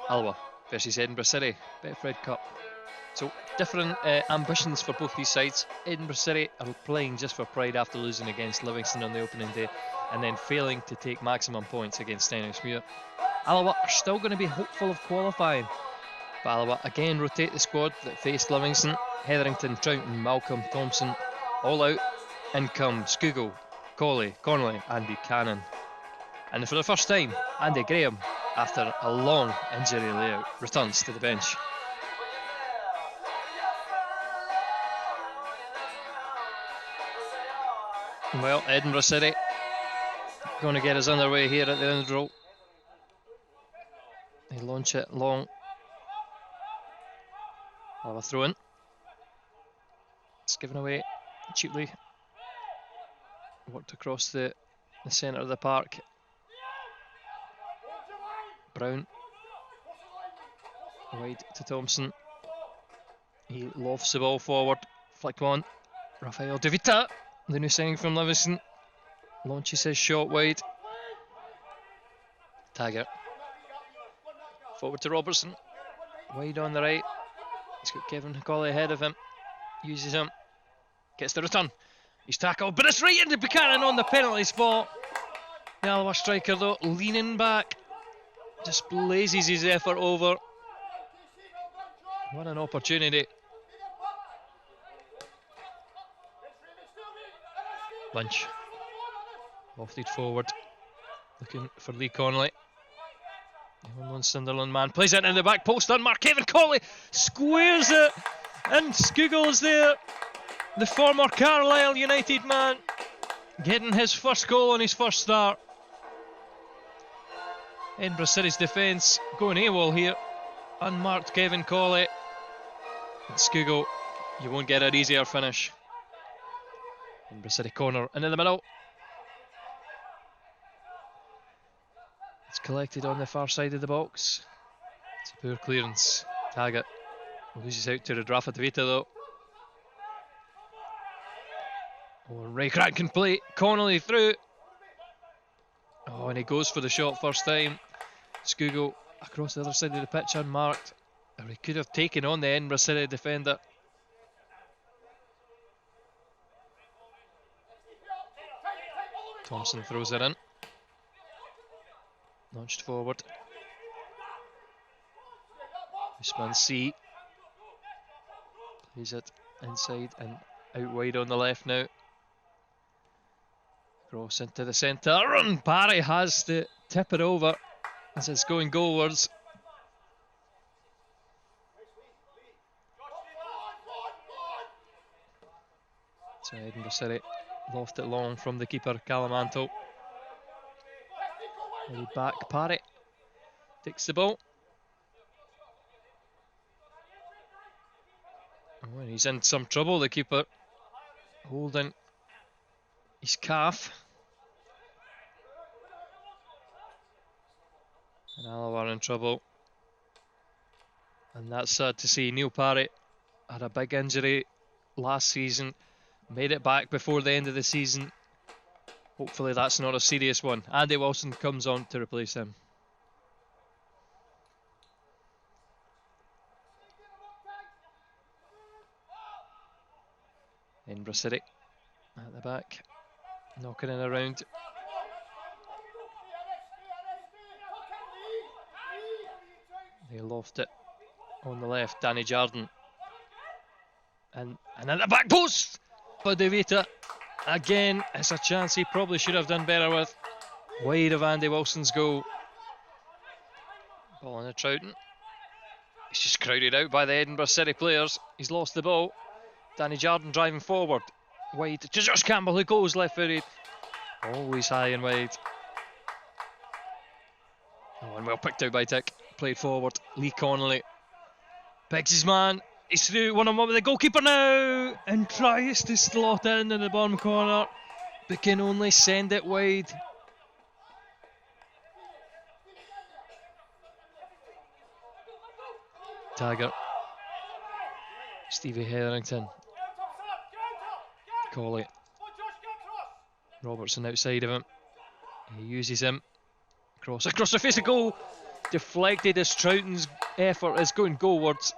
Alloa versus Edinburgh City, Betfred Cup. So different ambitions for both these sides. Edinburgh City are playing just for pride after losing against Livingston on the opening day and then failing to take maximum points against Stenhousemuir. Alloa are still going to be hopeful of qualifying, but Alloa again rotate the squad that faced Livingston. Hetherington, Troughton, Malcolm, Thompson, all out. In come Scougall, Colley, Connolly and Buchanan. And for the first time, Andy Graham, after a long injury layout, returns to the bench. Well, Edinburgh City going to get us underway here at the Edinburgh. They launch it long. Have a throw in. It's given away cheaply. Worked across the centre of the park. Brown. Wide to Thompson. He lofts the ball forward. Flick on. Rafael De Vita, the new signing from Livingston, launches his shot wide. Taggart. Forward to Robertson. Wide on the right. He's got Kevin Colley ahead of him. Uses him. Gets the return. He's tackled, but it's right into Buchanan on the penalty spot. The Alloa striker though, leaning back. Just blazes his effort over. What an opportunity. Lynch. Lofted forward. Looking for Lee Connolly. The unknown Sunderland man plays it in the back post. Unmarked. Kevin Colley squares it. And Scougall's there. The former Carlisle United man. Getting his first goal on his first start. Edinburgh City's defence going AWOL here. Unmarked Kevin Colley. And Scougall, you won't get an easier finish. Edinburgh City corner and in the middle. It's collected on the far side of the box. It's a poor clearance. Taggart loses out to Rafa De Vita though. Oh, Ray Crack can play. Connolly through. Oh, and he goes for the shot first time. Scougall across the other side of the pitch unmarked. Or he could have taken on the Edinburgh City defender. Thompson throws it in. Launched forward. Usman C. Plays it inside and out wide on the left now. Cross into the centre. And Barry has to tip it over as it's going goalwards. So Edinburgh City loft it long from the keeper Calamanto. Back Parry takes the ball. Oh, and he's in some trouble, the keeper, holding his calf. And Alloa are in trouble. And that's sad to see. Neil Parry had a big injury last season. Made it back before the end of the season. Hopefully that's not a serious one. Andy Wilson comes on to replace him. Edinburgh City at the back, knocking it around. They loft it on the left. Danny Jardine. And at the back post! But De Vita, again, it's a chance he probably should have done better with. Wide of Andy Wilson's goal. Ball on the Troughton. He's just crowded out by the Edinburgh City players. He's lost the ball. Danny Jardine driving forward. Wide to Josh Campbell, who goes left footed. Always high and wide. Oh, and well picked out by Tick. Played forward. Lee Connolly pegs his man. He's through one-on-one with the goalkeeper now and tries to slot in the bottom corner, but can only send it wide. Taggart. Stevie Hetherington. Colley. Robertson outside of him. He uses him. Cross across the face of goal. deflected as Troughton's effort is going goalwards.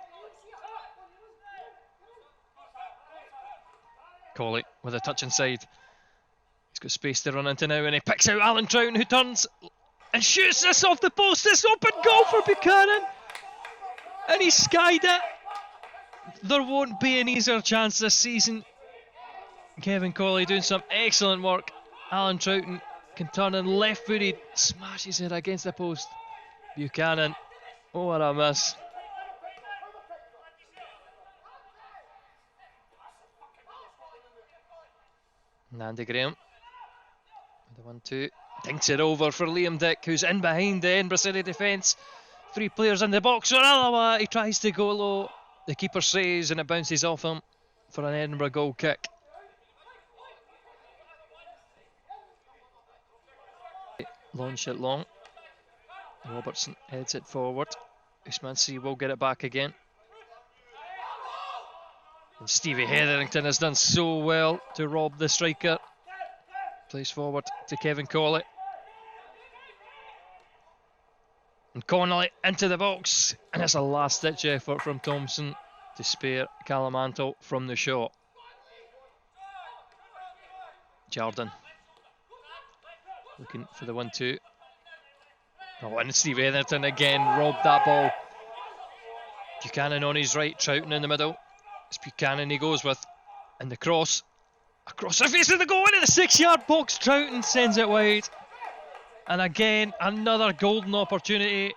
Colley with a touch inside. He's got space to run into now, and he picks out Alan Troughton, who turns and shoots this off the post. This open goal for Buchanan, and he skied it. There won't be an easier chance this season. Kevin Colley doing some excellent work. Alan Troughton can turn and left-footed smashes it against the post. Buchanan, oh, what a miss. And Andy Graham with the 1-2, dinks it over for Liam Dick, who's in behind the Edinburgh City defence. 3 players in the box for Alloa. He tries to go low. The keeper saves and it bounces off him for an Edinburgh goal kick. Launch it long. Robertson heads it forward. Usmansi will get it back again. And Stevie Hetherington has done so well to rob the striker. Plays forward to Kevin Colley. And Connolly into the box. And it's a last ditch effort from Thompson to spare Calamanto from the shot. Jardine looking for the 1-2. Oh, and Steve Hetherington again robbed that ball. Buchanan on his right, Troughton in the middle. It's Buchanan he goes with. And the cross. Across the face of the goal into the 6-yard box. Troughton sends it wide. And again, another golden opportunity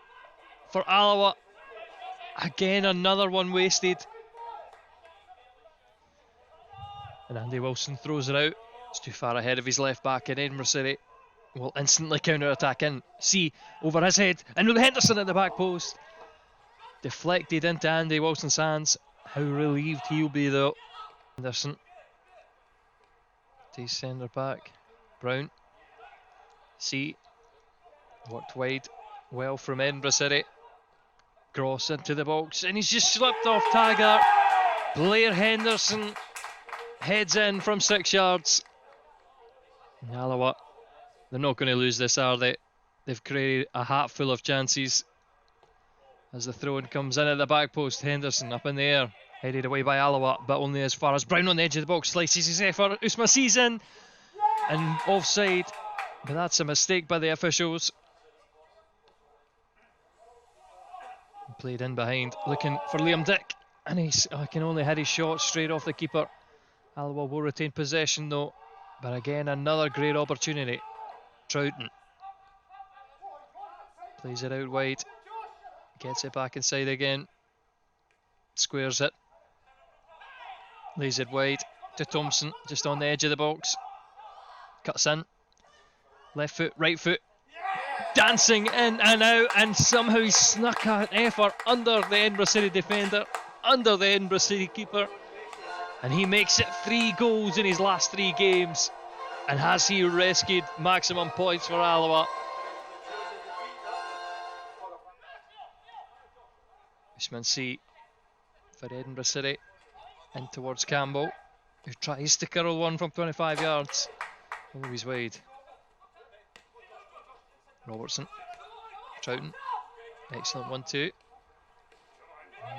for Alloa. Again, another one wasted. And Andy Wilson throws it out. It's too far ahead of his left back, in Edinburgh City will instantly counter-attack in. See, over his head. And Henderson at the back post. Deflected into Andy Wilson's hands. How relieved he'll be though. Henderson. To his centre back. Brown. See. Worked wide. Well from Edinburgh City. Cross into the box. And he's just slipped off Taggart. Blair Henderson heads in from 6 yards. Alloa, they're not going to lose this, are they? They've created a hatful of chances. As the throw-in comes in at the back post, Henderson up in the air, headed away by Alloa, but only as far as Brown on the edge of the box slices his effort. Usma sees in and offside, but that's a mistake by the officials. Played in behind, looking for Liam Dick, and he can only hit his shot straight off the keeper. Alloa will retain possession though, but again another great opportunity. Troughton plays it out wide, gets it back inside again, squares it, lays it wide to Thompson, just on the edge of the box, cuts in, left foot, right foot, dancing in and out, and somehow he snuck an effort under the Edinburgh City defender, under the Edinburgh City keeper, and he makes it 3 goals in his last 3 games. And has he rescued maximum points for Alloa? Usmansi for Edinburgh City, in towards Campbell, who tries to curl one from 25 yards. Oh, he's wide. Robertson, Troughton, excellent 1-2.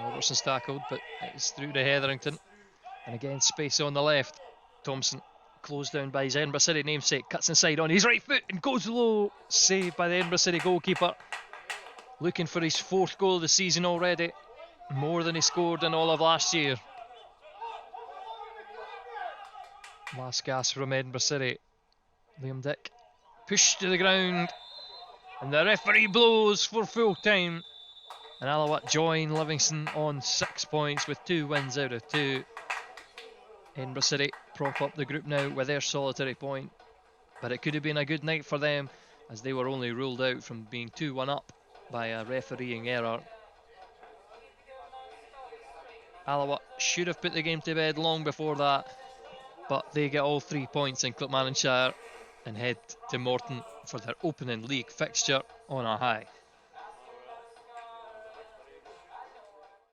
Robertson's tackled, but it's through to Hetherington. And again, space on the left. Thompson, closed down by his Edinburgh City namesake, cuts inside on his right foot and goes low. Saved by the Edinburgh City goalkeeper. Looking for his 4th goal of the season already. More than he scored in all of last year. Last gasp from Edinburgh City. Liam Dick pushed to the ground. And the referee blows for full time. And Alloa join Livingston on 6 points with 2 wins out of 2. Edinburgh City prop up the group now with their solitary point. But it could have been a good night for them, as they were only ruled out from being 2-1 up by a refereeing error. Alloa should have put the game to bed long before that, but they get all 3 points in Clackmannanshire and head to Morton for their opening league fixture on a high.